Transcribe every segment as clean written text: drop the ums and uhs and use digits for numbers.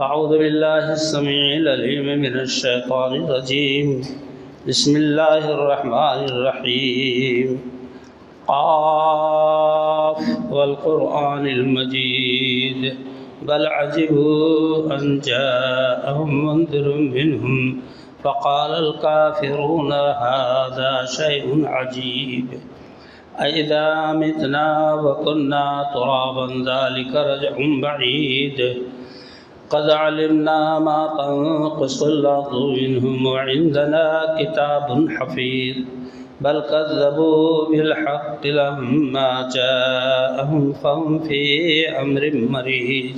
أعوذ بالله السميع العليم من الشيطان الرجيم. بسم الله الرحمن الرحيم. قاف والقرآن المجيد بل عجبوا أن جاءهم منذر منهم فقال الكافرون هذا شيء عجيب أإذا متنا وكنا ترابا ذلك رجع بعيد قد علمنا ما تنقص الأرض منهم وعندنا كتاب حفيظ بل كذبوا بالحق لما جاءهم فهم في أمر مريج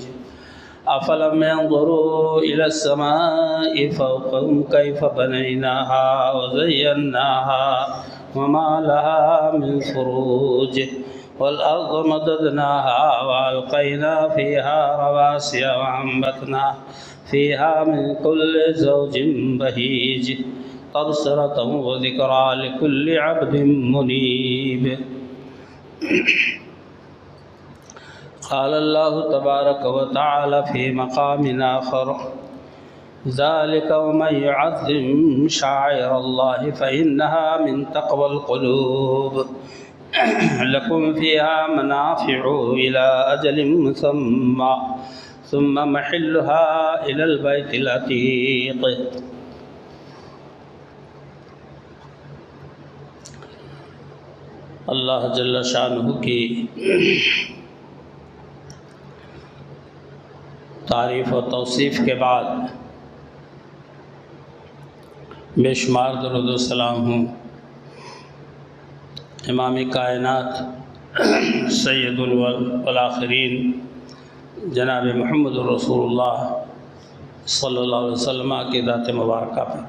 أفلم ينظروا إلى السماء فوقهم كيف بنيناها وزيناها وما لها من فروج والأرض مددناها وألقينا فيها رواسي وأنبتنا فيها من كل زوج بهيج تبصرة وذكرى لكل عبد منيب. قال الله تبارك وتعالى في مقام آخر ذلك ومن يعظم شعائر الله فإنها من تقوى القلوب لكم فيها منافع إلى أجل مسمى ثم محلها إلى البيت العتيق. اللہ جل شانہ کی تعریف و توصیف کے بعد بے شمار درود و سلام ہوں امام کائنات سید الآخرین جناب محمد رسول اللہ صلی اللہ علیہ وسلم کی ذات مبارکہ پر.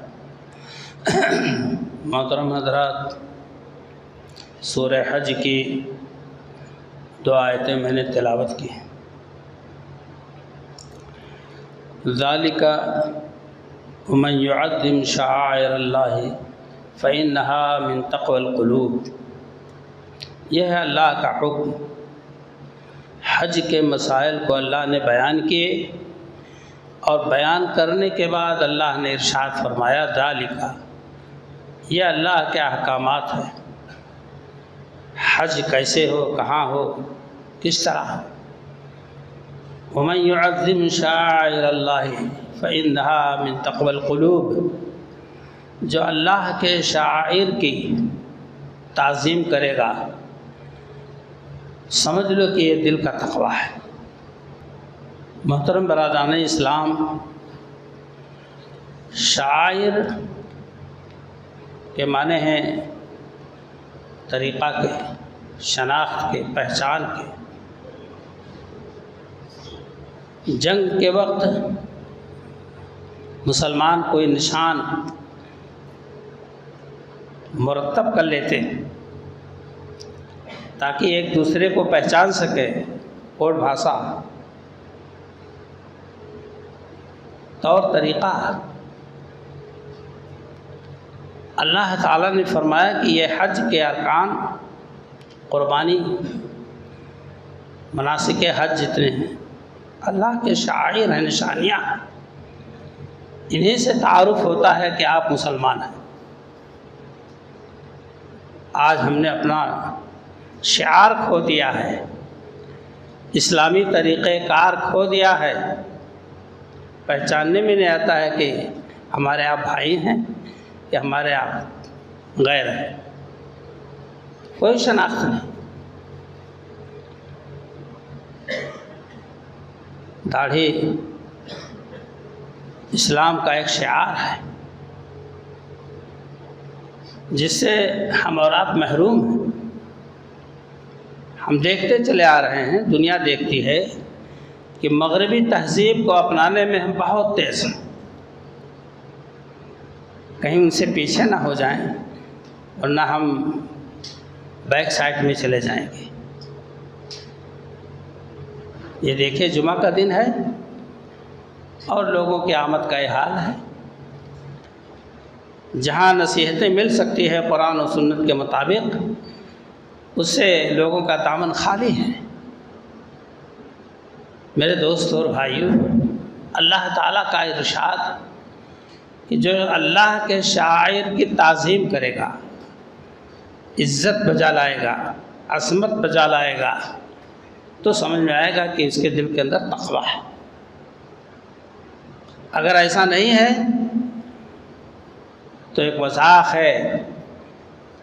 محترم حضرات، سورہ حج کی 2 آیتیں میں نے تلاوت کی. ذالک ومن یعظم شعائر اللہ فإنہا من تقوی القلوب. یہ ہے اللہ کا حکم. حج کے مسائل کو اللہ نے بیان کیے اور بیان کرنے کے بعد اللہ نے ارشاد فرمایا ذالک، یہ اللہ کے احکامات ہیں. حج کیسے ہو، کہاں ہو، کس طرح ہو. ومن يعظم شعائر اللہ فإنہا من تقوی القلوب. جو اللہ کے شعائر کی تعظیم کرے گا سمجھ لو کہ یہ دل کا تقوی ہے. محترم برادران اسلام، شعائر کے معنی ہیں طریقہ کے، شناخت کے، پہچان کے. جنگ کے وقت مسلمان کوئی نشان مرتب کر لیتے تاکہ ایک دوسرے کو پہچان سکے. کوڈ بھاشا، طور طریقہ. اللہ تعالیٰ نے فرمایا کہ یہ حج کے ارکان، قربانی، مناسک حج جتنے ہیں اللہ کے شعائر ہیں، نشانیاں. انہیں سے تعارف ہوتا ہے کہ آپ مسلمان ہیں. آج ہم نے اپنا شعار کھو دیا ہے، اسلامی طریقہ کار کھو دیا ہے. پہچاننے میں نہیں آتا ہے کہ ہمارے آپ بھائی ہیں کہ ہمارے آپ غیر ہیں. کوئی شناخت نہیں. داڑھی اسلام کا ایک شعار ہے جس سے ہم اور آپ محروم ہیں. ہم دیکھتے چلے آ رہے ہیں، دنیا دیکھتی ہے کہ مغربی تہذیب کو اپنانے میں ہم بہت تیز ہیں. کہیں ان سے پیچھے نہ ہو جائیں ورنہ ہم بیک سائڈ میں چلے جائیں گے. یہ دیکھیں جمعہ کا دن ہے اور لوگوں کی آمد کا یہ حال ہے. جہاں نصیحتیں مل سکتی ہے قرآن و سنت کے مطابق، اس سے لوگوں کا دامن خالی ہے. میرے دوست اور بھائیوں، اللہ تعالیٰ کا ارشاد کہ جو اللہ کے شاعر کی تعظیم کرے گا، عزت بجا لائے گا، عظمت بجا لائے گا، تو سمجھ میں آئے گا کہ اس کے دل کے اندر تقویٰ ہے۔ اگر ایسا نہیں ہے تو ایک مذاق ہے،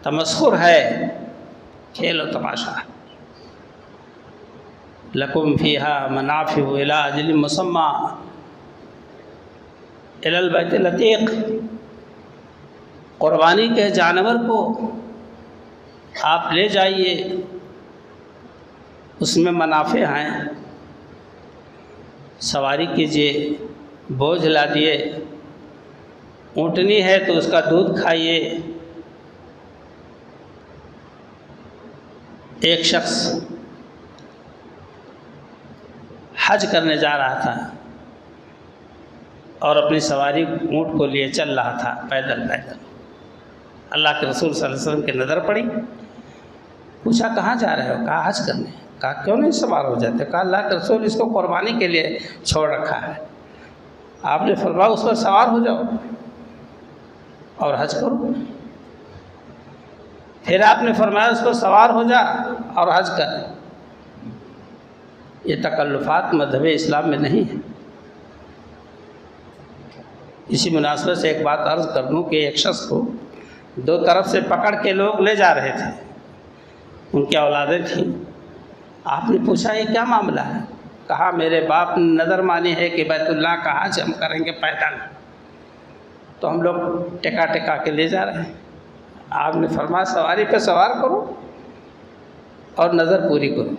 تمسخر ہے، کھیل و تماشا ہے۔ لکم فیہا منافع الی اجل مسمی الی البیت العتیق، قربانی کے جانور کو آپ لے جائیے، اس میں منافع ہیں، سواری کیجیے، بوجھ لا دیے، اونٹنی ہے تو اس کا دودھ کھائیے۔ ایک شخص حج کرنے جا رہا تھا اور اپنی سواری اونٹ کو لیے چل رہا تھا پیدل۔ اللہ کے رسول صلی اللہ علیہ وسلم کی نظر پڑی، پوچھا کہاں جا رہے ہو؟ کہا حج کرنے۔ کہا کیوں نہیں سوار ہو جاتے؟ کہا اللہ کے رسول اس کو قربانی کے لیے چھوڑ رکھا ہے، آپ نے فرمایا اس پر سوار ہو جاؤ اور حج کرو۔ پھر آپ نے فرمایا اس پر سوار ہو جا اور حج کر۔ یہ تکلفات مذہب اسلام میں نہیں ہے۔ اسی مناسبت سے ایک بات عرض کر دوں کہ ایک شخص کو دو طرف سے پکڑ کے لوگ لے جا رہے تھے، ان کی اولادیں تھیں۔ آپ نے پوچھا یہ کیا معاملہ ہے؟ کہا میرے باپ نے نظر مانی ہے کہ بیت اللہ کا حج ہم کریں گے پیدل، تو ہم لوگ ٹکا ٹکا کے لے جا رہے ہیں۔ آپ نے فرمایا سواری پہ سوار کرو اور نظر پوری کرو،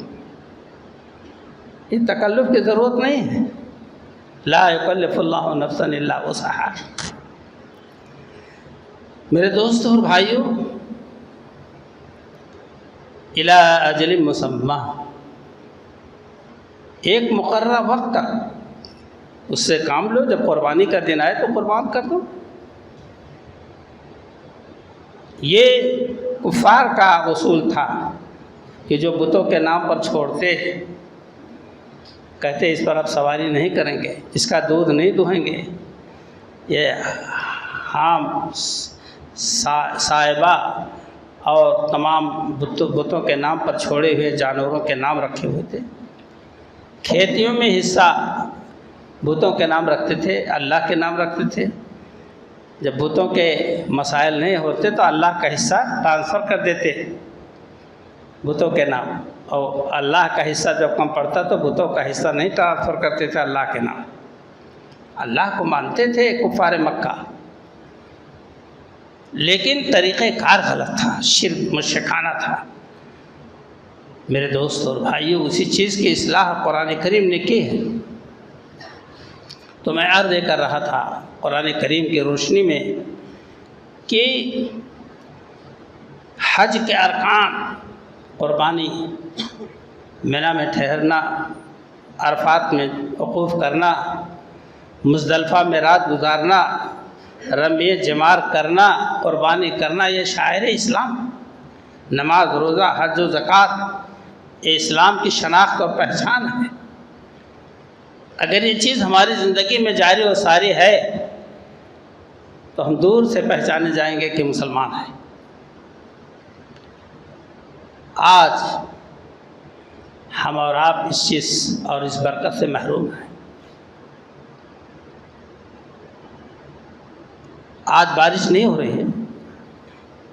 یہ تکلف کی ضرورت نہیں ہے۔ لا یکلف اللہ نفسا الا وسعها۔ میرے دوستوں اور بھائیوں، الی اجل مسمی، ایک مقررہ وقت تک اس سے کام لو، جب قربانی کا دن آئے تو قربان کر دو۔ یہ کفار کا اصول تھا کہ جو بتوں کے نام پر چھوڑتے، کہتے اس پر اب سواری نہیں کریں گے، اس کا دودھ نہیں دہیں گے، یہ حام صاحبہ اور تمام بتوں کے نام پر چھوڑے ہوئے جانوروں کے نام رکھے ہوئے تھے۔ کھیتیوں میں حصہ بتوں کے نام رکھتے تھے، اللہ کے نام رکھتے تھے۔ جب بتوں کے مسائل نہیں ہوتے تو اللہ کا حصہ ٹرانسفر کر دیتے بتوں کے نام، اور اللہ کا حصہ جب کم پڑتا تو بتوں کا حصہ نہیں ٹرانسفر کرتے تھے اللہ کے نام۔ اللہ کو مانتے تھے کفار مکہ، لیکن طریقہ کار غلط تھا، شرک مشرکانہ تھا۔ میرے دوست اور بھائیوں، اسی چیز کی اصلاح قرآن کریم نے کی ہے۔ تو میں عرض کر رہا تھا قرآن کریم کی روشنی میں کہ حج کے ارکان، قربانی، مینا میں ٹھہرنا، عرفات میں وقوف کرنا، مزدلفہ میں رات گزارنا، رمی جمار کرنا، قربانی کرنا، یہ شاعر اسلام۔ نماز، روزہ، حج و زکوٰۃ یہ اسلام کی شناخت اور پہچان ہے۔ اگر یہ چیز ہماری زندگی میں جاری و ساری ہے تو ہم دور سے پہچانے جائیں گے کہ مسلمان ہیں۔ آج ہم اور آپ اس چیز اور اس برکت سے محروم ہیں۔ آج بارش نہیں ہو رہی ہے،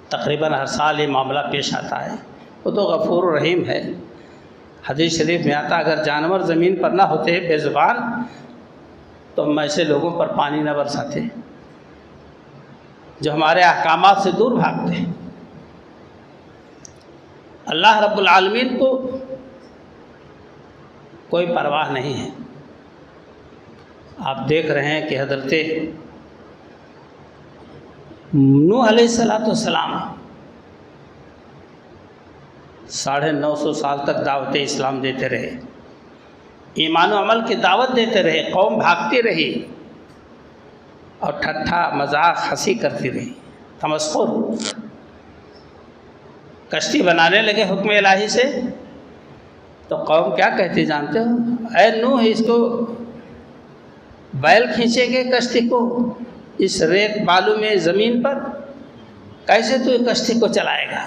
تقریباً ہر سال یہ معاملہ پیش آتا ہے۔ وہ تو غفور رحیم ہے۔ حدیث شریف میں آتا اگر جانور زمین پر نہ ہوتے بے زبان تو ہم ایسے لوگوں پر پانی نہ برساتے جو ہمارے احکامات سے دور بھاگتے۔ اللہ رب العالمین کو کوئی پرواہ نہیں ہے۔ آپ دیکھ رہے ہیں کہ حضرت نوح علیہ السلام 950 سال تک دعوت اسلام دیتے رہے، ایمان و عمل کی دعوت دیتے رہے، قوم بھاگتی رہی اور ٹھٹھا مذاق ہنسی کرتی رہی، تمسخر۔ کشتی بنانے لگے حکم الہی سے تو قوم کیا کہتی جانتے ہو؟ اے نوح اس کو بیل کھینچیں گے کشتی کو اس ریت بالو میں زمین پر؟ کیسے تو یہ کشتی کو چلائے گا؟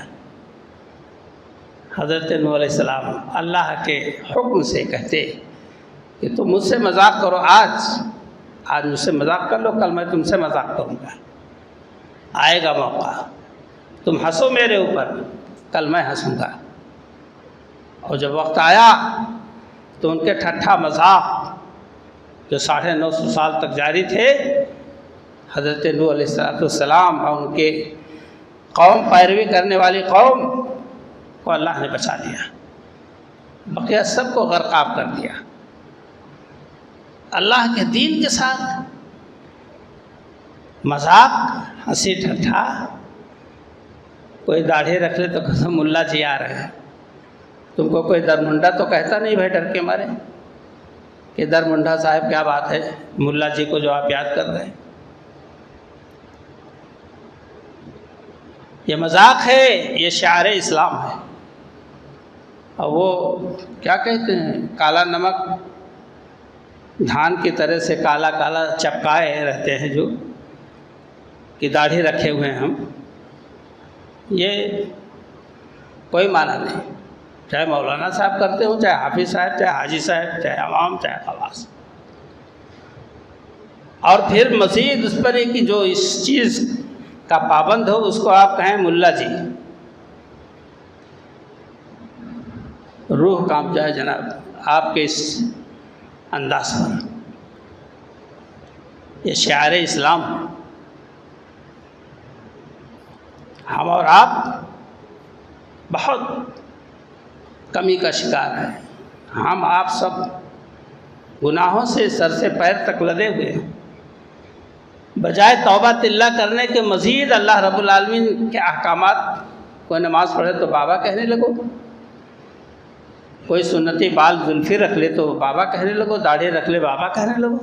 حضرت نوح علیہ السلام اللہ کے حکم سے کہتے کہ تم مجھ سے مذاق کرو، آج مجھ سے مذاق کر لو، کل میں تم سے مذاق کروں گا، آئے گا موقع، تم ہنسو میرے اوپر، کل میں ہنسوں گا۔ اور جب وقت آیا تو ان کے ٹھٹھا مذاق جو 950 سال تک جاری تھے، حضرت نوح علیہ السلام اور ان کے قوم، پیروی کرنے والی قوم کو اللہ نے بچا لیا، بقیہ سب کو غرقاب کر دیا۔ اللہ کے دین کے ساتھ مذاق، ہنسی ٹھٹھا، کوئی داڑھی رکھ لے تو کہتا ملا جی آ رہے ہیں، تم کو کوئی درمنڈا تو کہتا نہیں بھائی ڈر کے مارے کہ درمنڈا صاحب کیا بات ہے ملا جی کو جو آپ یاد کر رہے ہیں؟ یہ مذاق ہے، یہ شعار اسلام ہے۔ اور وہ کیا کہتے ہیں، کالا نمک دھان کی طرح سے کالا کالا چپکائے رہتے ہیں جو کہ داڑھی رکھے ہوئے ہیں ہم، یہ کوئی معنی نہیں، چاہے مولانا صاحب کرتے ہوں، چاہے حافظ صاحب، چاہے حاجی صاحب، چاہے عوام، چاہے خواص۔ اور پھر مزید اس پر ہے کہ جو اس چیز کا پابند ہو اس کو آپ کہیں ملا جی، روح کانپ جائے جناب آپ کے اس انداز پر۔ یہ شعار اسلام ہے۔ ہم اور آپ بہت کمی کا شکار ہیں، ہم آپ سب گناہوں سے سر سے پیر تک لدے ہوئے ہیں۔ بجائے توبہ اللہ کرنے کے مزید اللہ رب العالمین کے احکامات، کوئی نماز پڑھے تو بابا کہنے لگو، کوئی سنتی بال زلفی رکھ لے تو بابا کہنے لگو، داڑھی رکھ لے بابا کہنے لگو۔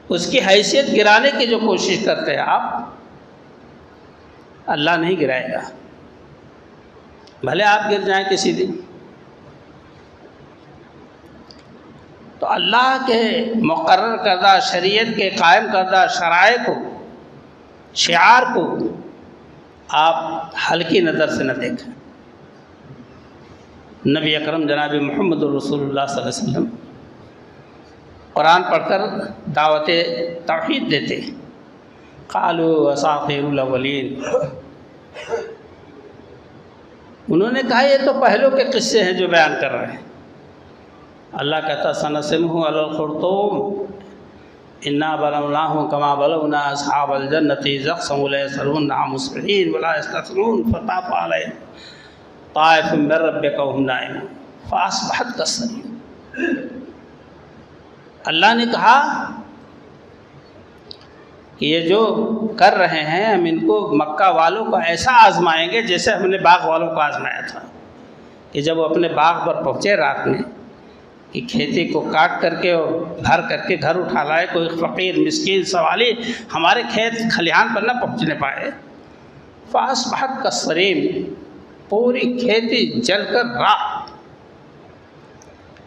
اس کی حیثیت گرانے کی جو کوشش کرتے ہیں آپ، اللہ نہیں گرائے گا، بھلے آپ گر جائیں کسی دن۔ تو اللہ کے مقرر کردہ، شریعت کے قائم کردہ شرائع کو، شعار کو آپ ہلکی نظر سے نہ دیکھیں۔ نبی اکرم جناب محمد رسول اللہ صلی اللہ علیہ وسلم قرآن پڑھ کر دعوت توحید دیتے، قالوا اساطیر الاولین، انہوں نے کہا یہ تو پہلوں کے قصے ہیں جو بیان کر رہے ہیں۔ اللہ کہتا سنسمہ علی الخرطوم انا بلوناہم کما بلونا اصحاب الجنۃ اذ اقسموا لیصرمنها مصبحین ولا یستثنون فطاف علیہم طائف من ربک وهم نائمون فاصبحت کالصریم۔ اللہ نے کہا کہ یہ جو کر رہے ہیں ہم ان کو مکہ والوں کو ایسا آزمائیں گے جیسے ہم نے باغ والوں کو آزمایا تھا، کہ جب وہ اپنے باغ پر پہنچے رات میں کہ کھیتی کو کاٹ کر کے اور بھر کر کے گھر اٹھا لائے، کوئی فقیر مسکین سوالی ہمارے کھیت کھلیان پر نہ پہنچنے پائے، فاصبحت کالصریم، پوری کھیتی جل کر راکھ،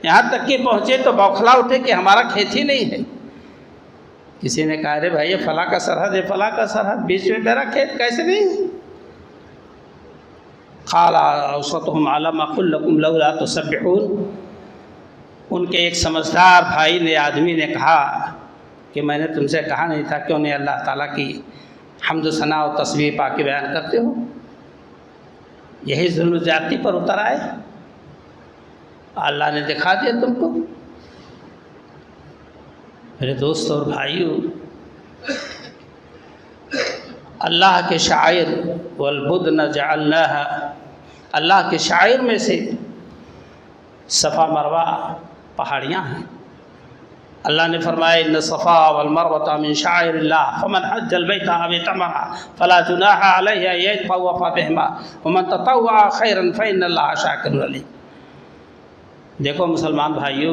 یہاں تک کہ پہنچے تو بوکھلا اٹھے کہ ہمارا کھیت ہی نہیں ہے۔ کسی نے کہا ارے بھائی یہ فلاں کا سرحد ہے، فلاں کا سرحد، بیچ میں میرا کھیت کیسے نہیں ہے؟ قال اوسطهم الم اقل لكم لولا تسبحون، ان کے ایک سمجھدار بھائی نے، آدمی نے کہا کہ میں نے تم سے کہا نہیں تھا کیوں نہیں اللہ تعالیٰ کی حمد و ثنا و تسبیح پا کے بیان کرتے ہو؟ یہی ظلم و زیادتی پر اتر آئے، اللہ نے دکھا دیا تم کو۔ میرے دوست اور بھائیو، اللہ کے شاعر والبدن جعلناہا، اللہ کے شاعر میں سے صفا مروہ پہاڑیاں ہیں۔ اللہ نے فرمایا ان الصفا والمروہ من شعائر اللہ فمن حج البیت او اعتمر فلا جناح علیہ ان یطوف بہما ومن تطوع خیرا فإن اللہ شاکر علیم۔ دیکھو مسلمان بھائیو،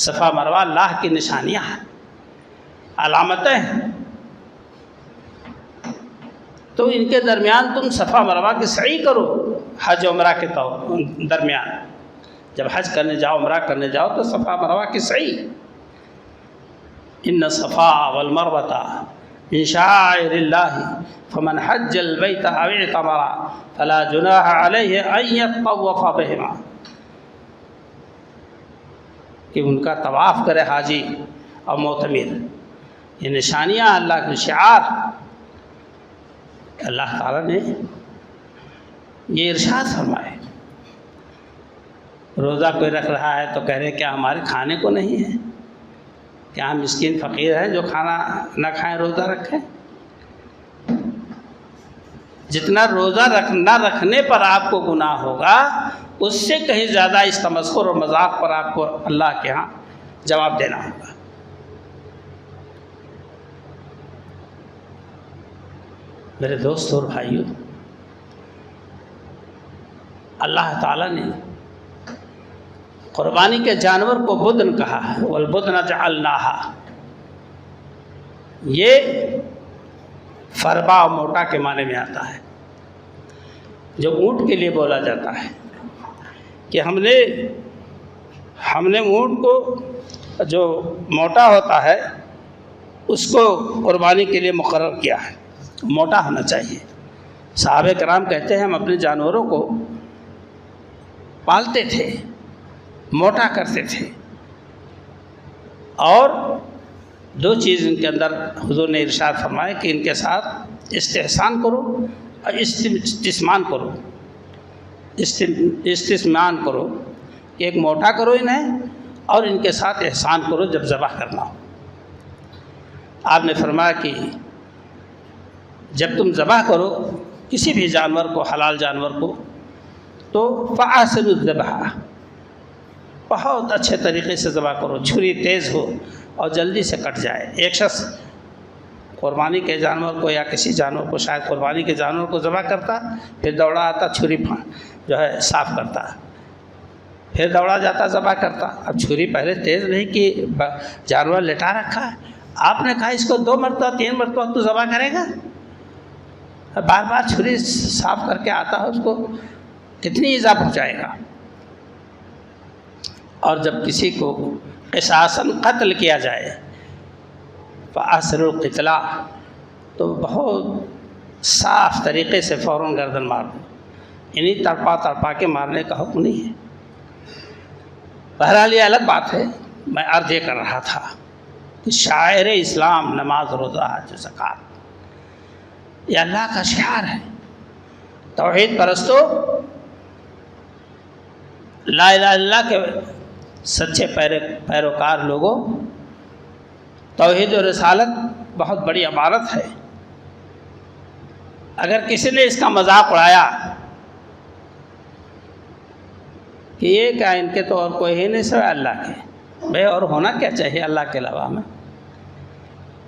صفا مروہ اللہ کی نشانیاں ہیں، علامتیں ہیں، تو ان کے درمیان تم صفا مروہ کی سعی کرو حج عمرہ کے درمیان۔ جب حج کرنے جاؤ، عمرہ کرنے جاؤ تو صفا مروہ کی سعی، ان الصفا والمروۃ من شعائر اللہ فمن حج البیت او اعتمر فلا جناح علیہ ان یطوف بہما، کہ ان کا طواف کرے حاجی اور معتمر. یہ نشانیاں اللہ کے شعار. اللہ تعالیٰ نے یہ ارشاد فرمائے. روزہ کوئی رکھ رہا ہے تو کہہ رہے کیا ہمارے کھانے کو نہیں ہے؟ کیا ہم مسکین فقیر ہیں جو کھانا نہ کھائیں روزہ رکھیں؟ جتنا روزہ نہ رکھنے پر آپ کو گناہ ہوگا، اس سے کہیں زیادہ اس تمسخر اور مذاق پر آپ کو اللہ کے ہاں جواب دینا ہوگا. میرے دوست اور بھائیوں، اللہ تعالیٰ نے قربانی کے جانور کو بدن کہا ہے. والبدن جعلناها، یہ فربا اور موٹا کے معنی میں آتا ہے. جو اونٹ کے لیے بولا جاتا ہے کہ ہم نے اونٹ کو جو موٹا ہوتا ہے اس کو قربانی کے لیے مقرر کیا ہے، موٹا ہونا چاہیے. صحابہ کرام کہتے ہیں ہم اپنے جانوروں کو پالتے تھے، موٹا کرتے تھے، اور دو چیز ان کے اندر حضور نے ارشاد فرمایا کہ ان کے ساتھ استحسان کرو اور استثمان کرو. استثمان کرو کہ ایک موٹا کرو انہیں، اور ان کے ساتھ احسان کرو جب ذبح کرنا ہو. آپ نے فرمایا کہ جب تم ذبح کرو کسی بھی جانور کو، حلال جانور کو، تو فَأَحْسِنُوا الذَّبْحَ، بہت اچھے طریقے سے ذبح کرو، چھری تیز ہو اور جلدی سے کٹ جائے. ایک شخص قربانی کے جانور کو یا کسی جانور کو، شاید قربانی کے جانور کو ذبح کرتا، پھر دوڑا آتا چھری جو ہے صاف کرتا، پھر دوڑا جاتا ذبح کرتا. اب چھری پہلے تیز نہیں کہ جانور لٹا رکھا ہے، آپ نے کہا اس کو 2 مرتبہ 3 مرتبہ تو ذبح کرے گا، بار بار چھری صاف کر کے آتا ہے، اس کو کتنی ایذا پہنچائے گا. اور جب کسی کو قصاصاً قتل کیا جائے فَأَحْسِنُوا الْقِتْلَةَ، تو بہت صاف طریقے سے فوراً گردن مار دو، یعنی تڑپا کے مارنے کا حکم نہیں ہے. بہرحال یہ الگ بات ہے. میں عرض یہ کر رہا تھا کہ شاعر اسلام نماز، روزہ، حج، زکوٰۃ یہ اللہ کا شعار ہے. توحید پرستو، لا الہ الا اللہ کے سچے پیروکار لوگوں، توحید و رسالت بہت بڑی عمارت ہے. اگر کسی نے اس کا مذاق اڑایا کہ یہ کیا ان کے تو اور کوئی ہی نہیں سوائے اللہ کے، بھائی اور ہونا کیا چاہیے اللہ کے علاوہ ہمیں،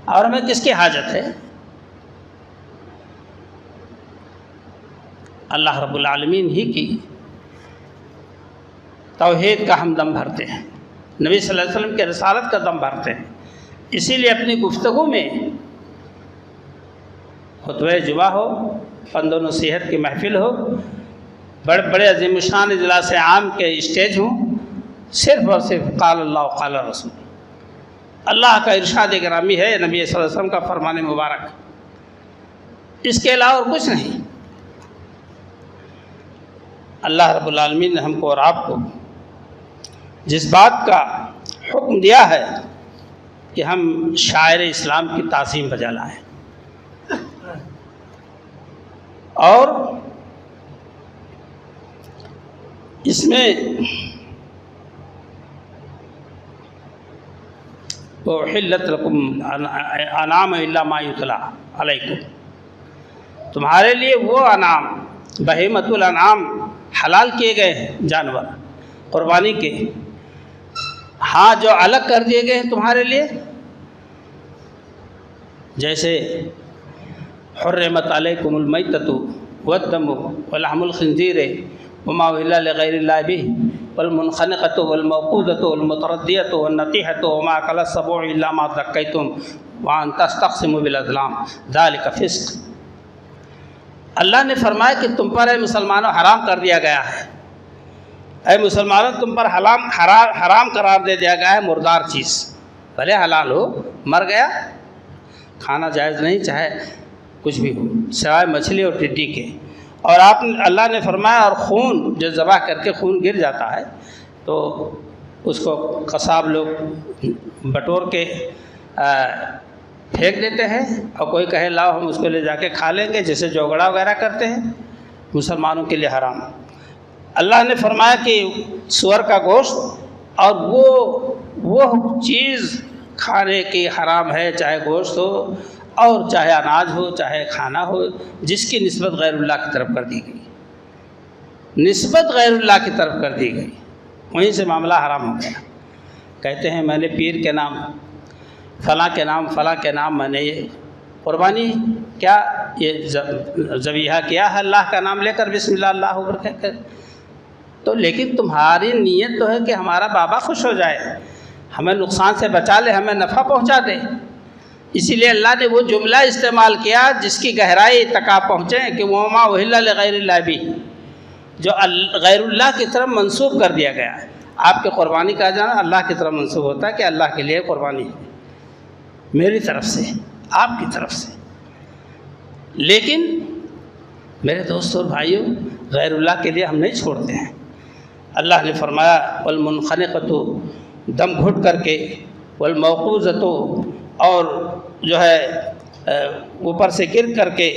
اور ہمیں کس کی حاجت ہے؟ اللہ رب العالمین ہی کی توحید کا ہم دم بھرتے ہیں، نبی صلی اللہ علیہ وسلم کے رسالت کا دم بھرتے ہیں. اسی لیے اپنی گفتگو میں خطبہ جمعہ ہو، پند و نصیحت کی محفل ہو، بڑے بڑے عظیم الشان اجلاس عام کے اسٹیج ہوں، صرف اور صرف قال اللہ قال رسول، اللہ کا ارشاد گرامی ہے، نبی صلی اللہ علیہ وسلم کا فرمان مبارک، اس کے علاوہ اور کچھ نہیں. اللہ رب العالمین نے ہم کو اور آپ کو جس بات کا حکم دیا ہے کہ ہم شاعر اسلام کی تعظیم بجا لائیں، اور اس میں وَأُحِلَّتْ لَكُمْ الْأَنْعَامُ إِلَّا مَا يُتْلَىٰ عَلَيْكُمْ، تمہارے لیے وہ انعام، بہیمۃ الانعام حلال کیے گئے ہیں جانور قربانی کے، ہاں جو الگ کر دیے گئے ہیں تمہارے لیے، جیسے حرمت علیکم المیتۃ والدم ولحم الخنزیر وما أهل لغیر اللہ بہ والمنخنقۃ والموقوذۃ والمتردیۃ والنطیحۃ وما أکل السبع الا ما ذکیتم وان تستقسموا بالازلام ذلک فسق. اللہ نے فرمایا کہ تم پر اے مسلمانوں حرام کر دیا گیا ہے، اے مسلمانوں تم پر حرام قرار دے دیا گیا ہے مردار چیز، بھلے حلال ہو مر گیا کھانا جائز نہیں، چاہے کچھ بھی ہو سوائے مچھلی اور ٹڈی کے۔ اور اللہ نے فرمایا اور خون جو ذبح کر کے خون گر جاتا ہے تو اس کو قصاب لوگ بٹور کے پھینک دیتے ہیں، اور کوئی کہے لاؤ ہم اس کو لے جا کے کھا لیں گے، جیسے جوگڑا وغیرہ کرتے ہیں، مسلمانوں کے لیے حرام۔ اللہ نے فرمایا کہ سور کا گوشت اور وہ چیز کھانے کی حرام ہے، چاہے گوشت ہو اور چاہے اناج ہو، چاہے کھانا ہو، جس کی نسبت غیر اللہ کی طرف کر دی گئی، نسبت غیر اللہ کی طرف کر دی گئی، وہیں سے معاملہ حرام ہو گیا۔ کہتے ہیں میں نے پیر کے نام، فلاں کے نام، فلاں کے نام میں نے یہ قربانی کیا، یہ ذبیحہ کیا ہے اللہ کا نام لے کر، بسم اللہ اللہ اکبر کہہ کر، تو لیکن تمہاری نیت تو ہے کہ ہمارا بابا خوش ہو جائے، ہمیں نقصان سے بچا لے، ہمیں نفع پہنچا دے، اسی لیے اللہ نے وہ جملہ استعمال کیا جس کی گہرائی تک آپ پہنچیں کہ وما اہل لغیر اللہ بھی، جو غیر اللہ کی طرف منسوب کر دیا گیا ہے۔ آپ کے قربانی کا جانا اللہ کی طرف منسوب ہوتا ہے کہ اللہ کے لیے قربانی ہے میری طرف سے، آپ کی طرف سے۔ لیکن میرے دوستوں اور بھائیوں، غیر اللہ کے لیے ہم نہیں چھوڑتے ہیں۔ اللہ نے فرمایا والمنخنقۃ، دم گھٹ کر کے، والموقوذۃ، اور جو ہے اوپر سے گر کر کے،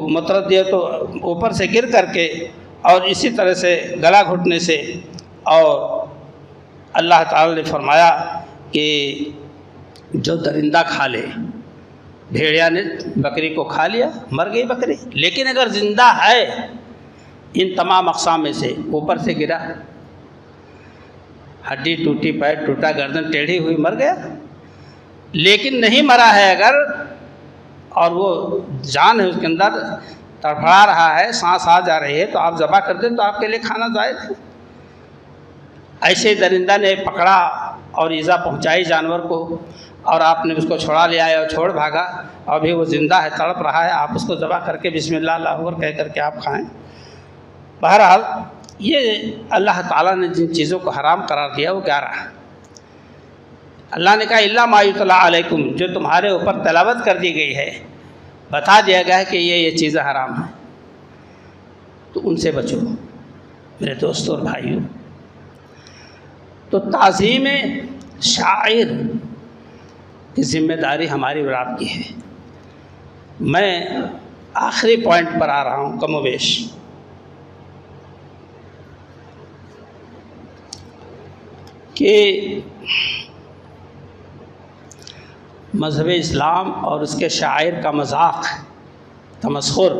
متردیۃ، اوپر سے گر کر کے، اور اسی طرح سے گلا گھٹنے سے۔ اور اللہ تعالی نے فرمایا کہ جو درندہ کھا لے، بھیڑیا نے بکری کو کھا لیا، مر گئی بکری، لیکن اگر زندہ ہے ان تمام اقسام میں سے، اوپر سے گرا، ہڈی ٹوٹی، پیر ٹوٹا، گردن ٹیڑھی ہوئی، مر گیا، لیکن نہیں مرا ہے اگر، اور وہ جان ہے اس کے اندر، تڑپڑا رہا ہے، سانس آ جا رہی ہے، تو آپ ذبح کر دیں تو آپ کے لیے کھانا جائز ہے۔ ایسے درندہ نے پکڑا اور ایذا پہنچائی جانور کو، اور آپ نے اس کو چھڑا لے آئے اور چھوڑ بھاگا، اور ابھی وہ زندہ ہے، تڑپ رہا ہے، آپ اس کو ذبح کر کے بسم اللہ اللہ اکبر کہہ کر کے آپ کھائیں۔ بہرحال یہ اللہ تعالیٰ نے جن چیزوں کو حرام قرار دیا وہ کیا رہا؟ اللہ نے کہا الا ما یتلی علیکم، جو تمہارے اوپر تلاوت کر دی گئی ہے، بتا دیا گیا ہے کہ یہ چیزیں حرام ہیں، تو ان سے بچو میرے دوستوں اور بھائیوں۔ تو تعظیم شاعر کی ذمہ داری ہماری اور آپ کی ہے۔ میں آخری پوائنٹ پر آ رہا ہوں کم و بیش۔ کہ مذہب اسلام اور اس کے شاعر کا مذاق، تمسخر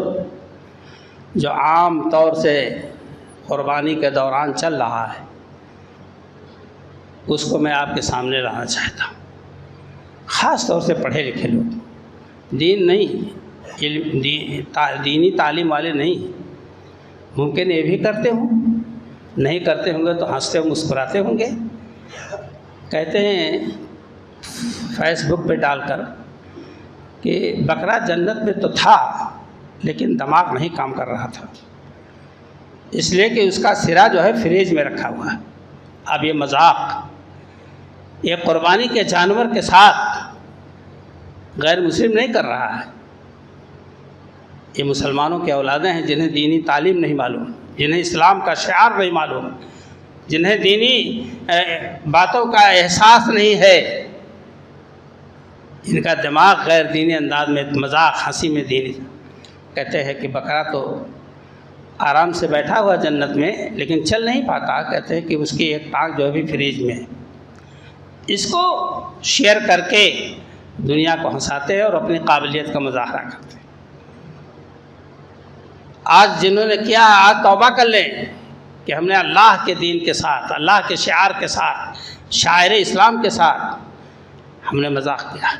جو عام طور سے قربانی کے دوران چل رہا ہے، اس کو میں آپ کے سامنے لانا چاہتا ہوں۔ خاص طور سے پڑھے لکھے لوگ، دین نہیں، دینی تعلیم والے نہیں، ممکن یہ بھی کرتے ہوں، نہیں کرتے ہوں گے تو ہنستے مسکراتے ہوں گے۔ کہتے ہیں فیس بک پہ ڈال کر کہ بکرا جنت میں تو تھا لیکن دماغ نہیں کام کر رہا تھا، اس لیے کہ اس کا سرا جو ہے فریج میں رکھا ہوا ہے۔ اب یہ مذاق، یہ قربانی کے جانور کے ساتھ غیر مسلم نہیں کر رہا ہے، یہ مسلمانوں کے اولادیں ہیں جنہیں دینی تعلیم نہیں معلوم، جنہیں اسلام کا شعار نہیں معلوم، جنہیں دینی باتوں کا احساس نہیں ہے، ان کا دماغ غیر دینی انداز میں مذاق ہنسی میں دینی۔ کہتے ہیں کہ بکرا تو آرام سے بیٹھا ہوا جنت میں لیکن چل نہیں پاتا، کہتے ہیں کہ اس کی ایک ٹانگ جو ہے بھی فریج میں ہے۔ اس کو شیئر کر کے دنیا کو ہنساتے ہیں اور اپنی قابلیت کا مظاہرہ کرتے ہیں۔ آج جنہوں نے کیا، آج توبہ کر لیں کہ ہم نے اللہ کے دین کے ساتھ، اللہ کے شعار کے ساتھ، شاعر اسلام کے ساتھ ہم نے مذاق کیا۔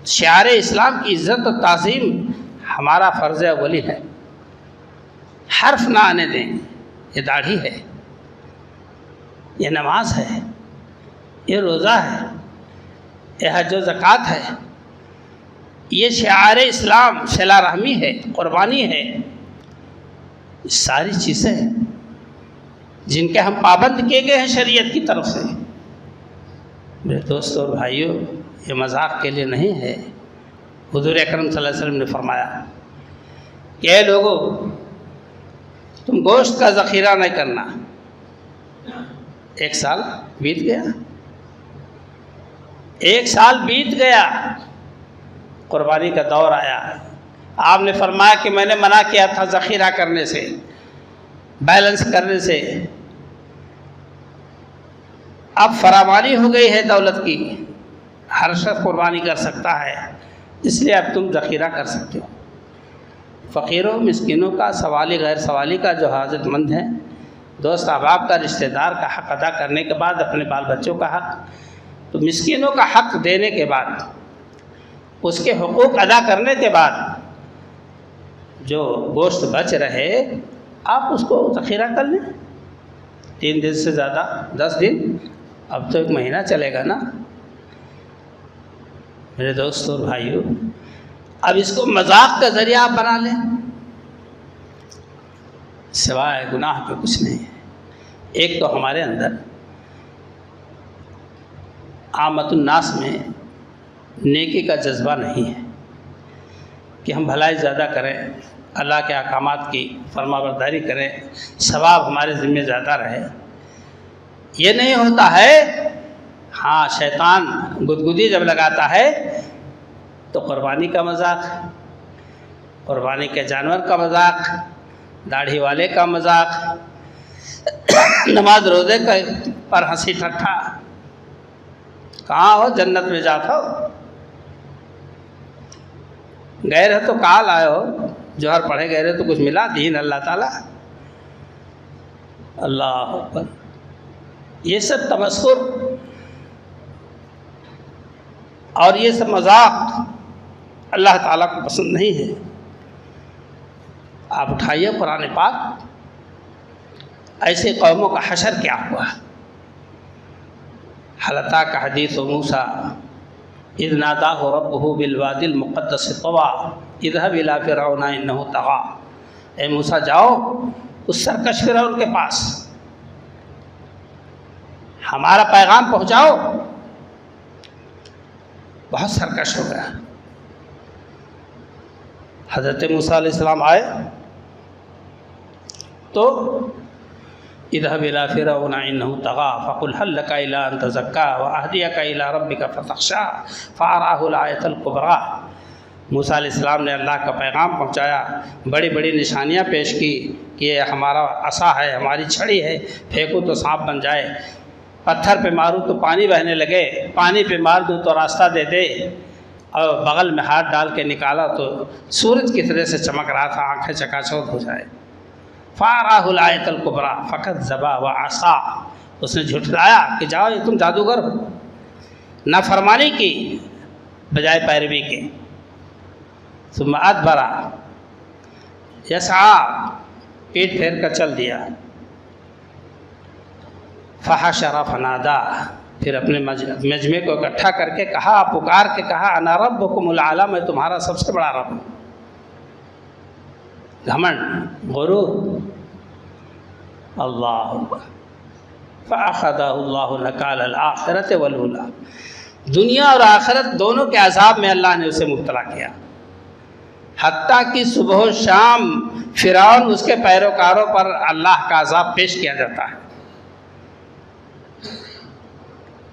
شعار اسلام کی عزت و تعظیم ہمارا فرض اولی ہے۔ حرف نہ آنے دیں، یہ داڑھی ہے، یہ نماز ہے، یہ روزہ ہے، یہ حج و زکوٰۃ ہے، یہ شعار اسلام صلہ رحمی ہے، قربانی ہے، ساری چیزیں جن کے ہم پابند کیے گئے ہیں شریعت کی طرف سے، میرے دوستوں اور بھائیوں، یہ مذاق کے لیے نہیں ہے۔ حضور اکرم صلی اللہ علیہ وسلم نے فرمایا کہ اے لوگو، تم گوشت کا ذخیرہ نہیں کرنا۔ 1 سال بیت گیا، 1 سال بیت گیا، قربانی کا دور آیا۔ آپ نے فرمایا کہ میں نے منع کیا تھا ذخیرہ کرنے سے، بیلنس کرنے سے، اب فراوانی ہو گئی ہے دولت کی، ہر شخص قربانی کر سکتا ہے، اس لیے اب تم ذخیرہ کر سکتے ہو۔ فقیروں مسکینوں کا، سوالی غیر سوالی کا، جو حاجت مند ہیں، دوست احباب کا، رشتہ دار کا حق ادا کرنے کے بعد اپنے بال بچوں کا حق، تو مسکینوں کا حق دینے کے بعد، اس کے حقوق ادا کرنے کے بعد جو گوشت بچ رہے آپ اس کو ذخیرہ کر لیں۔ 3 دن سے زیادہ، 10 دن، اب تو 1 مہینہ چلے گا نا میرے دوستوں اور بھائیوں۔ اب اس کو مذاق کا ذریعہ آپ بنا لیں، سوائے گناہ کے کچھ نہیں ہے۔ ایک تو ہمارے اندر عامت الناس میں نیکی کا جذبہ نہیں ہے کہ ہم بھلائی زیادہ کریں، اللہ کے احکامات کی فرما برداری کریں، ثواب ہمارے ذمہ زیادہ رہے۔ یہ نہیں ہوتا ہے۔ ہاں، شیطان گدگدی جب لگاتا ہے تو قربانی کا مذاق، قربانی کے جانور کا مذاق، داڑھی والے کا مذاق، نماز روزے کا پر ہنسی ٹھٹھا، کہاں ہو جنت میں جاتا ہو، گئے رہے تو کال آئے ہو، جوہر پڑھے گئے رہے تو کچھ ملا دین اللہ تعالیٰ۔ اللہ اکبر۔ یہ سب تمسخر اور یہ سب مذاق اللہ تعالیٰ کو پسند نہیں ہے۔ آپ اٹھائیے قرآن پاک، ایسے قوموں کا حشر کیا ہوا۔ هل أتاك حديث موسى إذ ناداه ربه بالوادي المقدس طوى اذهب إلى فرعون إنه طغى۔ اے موسیٰ جاؤ اس سرکش فرعون کے پاس، ہمارا پیغام پہنچاؤ، بہت سرکش ہو گیا۔ حضرت موسیٰ علیہ السلام آئے تو اذهب إلى فرعون إنه طغى فقل هل لك إلى أن تزكى وأهديك إلى ربك فتخشى فأراه الآية الكبرى۔ موسیٰ علیہ السلام نے اللہ کا پیغام پہنچایا، بڑی بڑی نشانیاں پیش کی کہ یہ ہمارا عصا ہے، ہماری چھڑی ہے، پھینکو تو سانپ بن جائے، پتھر پہ مارو تو پانی بہنے لگے، پانی پہ مار دو تو راستہ دے دے، اور بغل میں ہاتھ ڈال کے نکالا تو سورج کی طرح سے چمک رہا تھا، آنکھیں چکاچوند ہو جائے۔ فَأَرَاهُ الْآيَةَ الْكُبْرَى فَكَذَّبَ وَعَصَىٰ، اس نے جھٹلایا کہ جاؤ یہ تم جادوگر ہو، نافرمانی کی بجائے پیروی کے۔ ثُمَّ أَدْبَرَ يَسْعَىٰ، پیٹ پھیر کر چل دیا۔ فَحَشَرَ فَنَادَىٰ، پھر اپنے مجمع کو اکٹھا کر کے کہا، پکار کے کہا، انا ربکم الاعلی، میں تمہارا سب سے بڑا رب ہوں۔ گھمنڈ، غرور، اللہ اکبر۔ فَأَخَذَهُ اللَّهُ نَكَالَ الْآخِرَةِ وَالْأُولَىٰ، دنیا اور آخرت دونوں کے عذاب میں اللہ نے اسے مبتلا کیا، حتیٰ کہ صبح و شام فرعون اس کے پیروکاروں پر اللہ کا عذاب پیش کیا جاتا ہے۔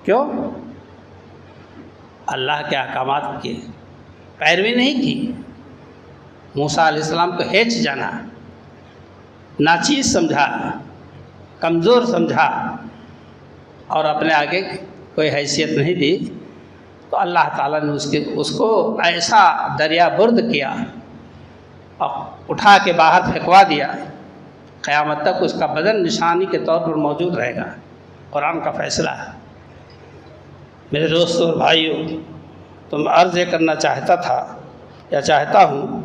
کیوں؟ اللہ کے احکامات کی پیروی نہیں کی، موسیٰ علیہ السلام کو ہیچ جانا، ناچیز سمجھا، کمزور سمجھا اور اپنے آگے کوئی حیثیت نہیں دی، تو اللہ تعالیٰ نے اس کو ایسا دریا برد کیا اور اٹھا کے باہر پھینکوا دیا، قیامت تک اس کا بدن نشانی کے طور پر موجود رہے گا۔ قرآن کا فیصلہ ہے۔ میرے دوستوں اور بھائیوں، تو میں عرض یہ کرنا چاہتا تھا یا چاہتا ہوں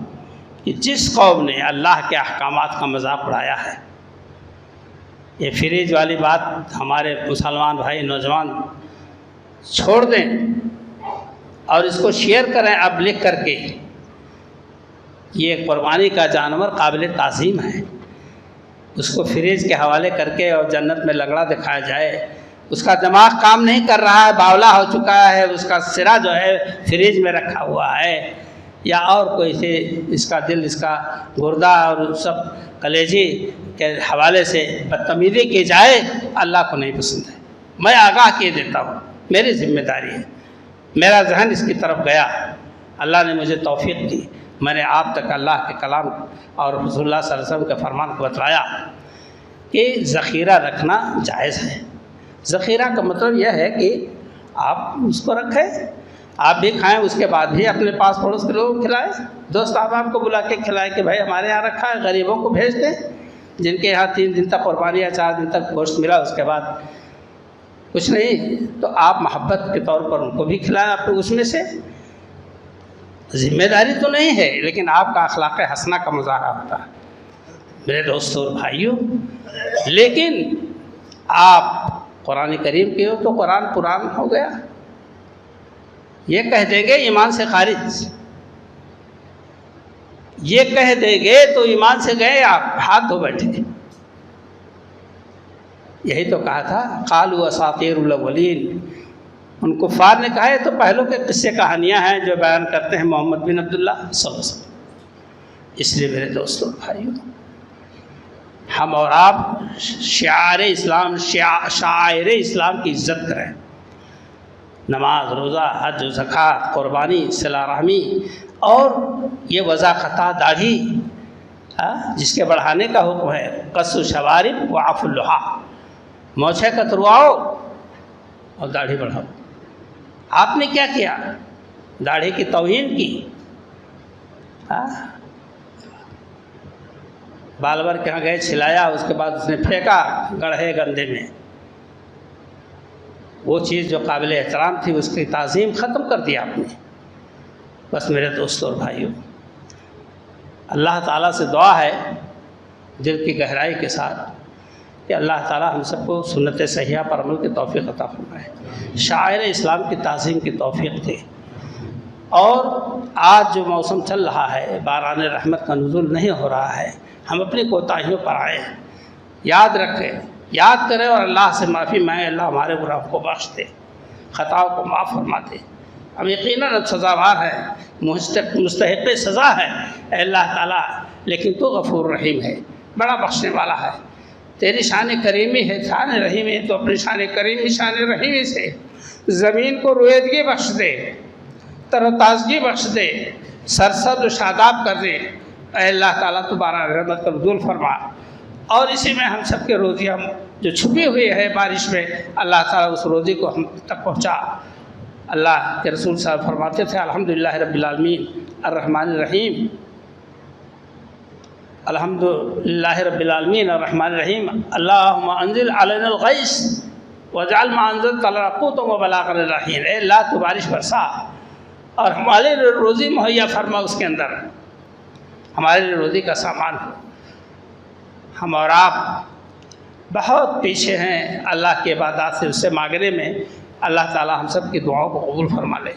کہ جس قوم نے اللہ کے احکامات کا مذاق اڑایا ہے، یہ فریج والی بات ہمارے مسلمان بھائی نوجوان چھوڑ دیں اور اس کو شیئر کریں اب لکھ کر کے۔ یہ قربانی کا جانور قابل تعظیم ہے، اس کو فریج کے حوالے کر کے اور جنت میں لنگڑا دکھایا جائے، اس کا دماغ کام نہیں کر رہا ہے، باولا ہو چکا ہے، اس کا سرا جو ہے فریج میں رکھا ہوا ہے، یا اور کوئی سے اس کا دل، اس کا گردہ اور سب کلیجی کے حوالے سے بدتمیزی کی جائے، اللہ کو نہیں پسند ہے۔ میں آگاہ کیے دیتا ہوں، میری ذمہ داری ہے، میرا ذہن اس کی طرف گیا، اللہ نے مجھے توفیق دی، میں نے آپ تک اللہ کے کلام اور رسول اللہ صلی اللہ علیہ وسلم کے فرمان کو بتلایا کہ ذخیرہ رکھنا جائز ہے۔ ذخیرہ کا مطلب یہ ہے کہ آپ اس کو رکھیں، آپ بھی کھائیں، اس کے بعد بھی اپنے پاس پڑوس کے لوگوں کو کھلائیں، دوست احباب کو بلا کے کھلائیں کہ بھائی ہمارے یہاں رکھا ہے، غریبوں کو بھیج دیں، جن کے یہاں 3 دن تک قربانی یا 4 دن تک گوشت ملا، اس کے بعد کچھ نہیں، تو آپ محبت کے طور پر ان کو بھی کھلائیں، آپ کو اس میں سے ذمہ داری تو نہیں ہے، لیکن آپ کا اخلاق حسنہ کا مظاہرہ ہوتا ہے میرے دوستوں اور بھائیوں۔ لیکن آپ قرآن کریم کے ہو تو قرآن پران ہو گیا، یہ کہہ دیں گے ایمان سے خارج، یہ کہہ دیں گے تو ایمان سے گئے آپ، ہاتھ دھو بیٹھے۔ یہی تو کہا تھا قالوا اساطیر الاولین، ان کفار نے کہا ہے تو پہلوں کے قصے کہانیاں ہیں جو بیان کرتے ہیں محمد بن عبداللہ صلی اللہ علیہ وسلم۔ اس لیے میرے دوستوں بھائیوں، ہم اور آپ شعائر اسلام، شعائر اسلام کی عزت کریں، نماز، روزہ، حج و زکوٰۃ، قربانی، صلہ رحمی، اور یہ وضاقتہ داڑھی جس کے بڑھانے کا حکم ہے، قص الشوارب وعفو اللحیٰ، مونچھیں کترواؤ اور داڑھی بڑھاؤ۔ آپ نے کیا کیا؟ داڑھی کی توہین کی، بالور کے یہاں گئے، چھلایا، اس کے بعد اس نے پھینکا گڑھے گندے میں، وہ چیز جو قابل احترام تھی اس کی تعظیم ختم کر دیا آپ نے۔ بس میرے دوستوں اور بھائیوں، اللہ تعالیٰ سے دعا ہے دل کی گہرائی کے ساتھ کہ اللہ تعالیٰ ہم سب کو سنت صحیحہ پر عمل کی توفیق عطا فرمائے، شاعر اسلام کی تعظیم کی توفیق دے۔ اور آج جو موسم چل رہا ہے، باران رحمت کا نزول نہیں ہو رہا ہے، ہم اپنی کوتاہیوں پر آئے ہیں، یاد رکھیں، یاد کریں اور اللہ سے معافی مانگیں، اللہ ہمارے گناہوں کو بخش دے، خطاؤں کو معاف فرما دے۔ ہم یقیناً سزاوار ہے، مستحق سزا ہے اے اللہ تعالیٰ، لیکن تو غفور رحیم ہے، بڑا بخشنے والا ہے، تیری شان کریمی ہے، شان رحیمی ہے، تو اپنی شان کریمی، شان رحیمی سے زمین کو رویدگی بخش دے، تر و تازگی بخش دے، سرسبز و شاداب کر دے اے اللہ تعالیٰ، دوبارہ رحمت کا نزول فرما، اور اسی میں ہم سب کے روزی ہم جو چھپی ہوئی ہے بارش میں، اللہ تعالیٰ اس روزی کو ہم تک پہنچا۔ اللہ کے رسول صاحب فرماتے تھے الحمدللہ رب العالمین الرحمن الرحیم، الحمدللہ رب العالمین الرحمن الرحیم، اللہم انزل علینا الغیث واجعل ما انزلت لنا قوتا وبلاغا الرحیم، اے اللہ تو بارش برسا اور ہمارے لیے روزی مہیا فرما، اس کے اندر ہمارے لیے روزی کا سامان ہو۔ ہم اور آپ بہت پیچھے ہیں اللہ کی عبادات سے، اس سے مانگنے میں، اللہ تعالی ہم سب کی دعاؤں کو قبول فرما لے۔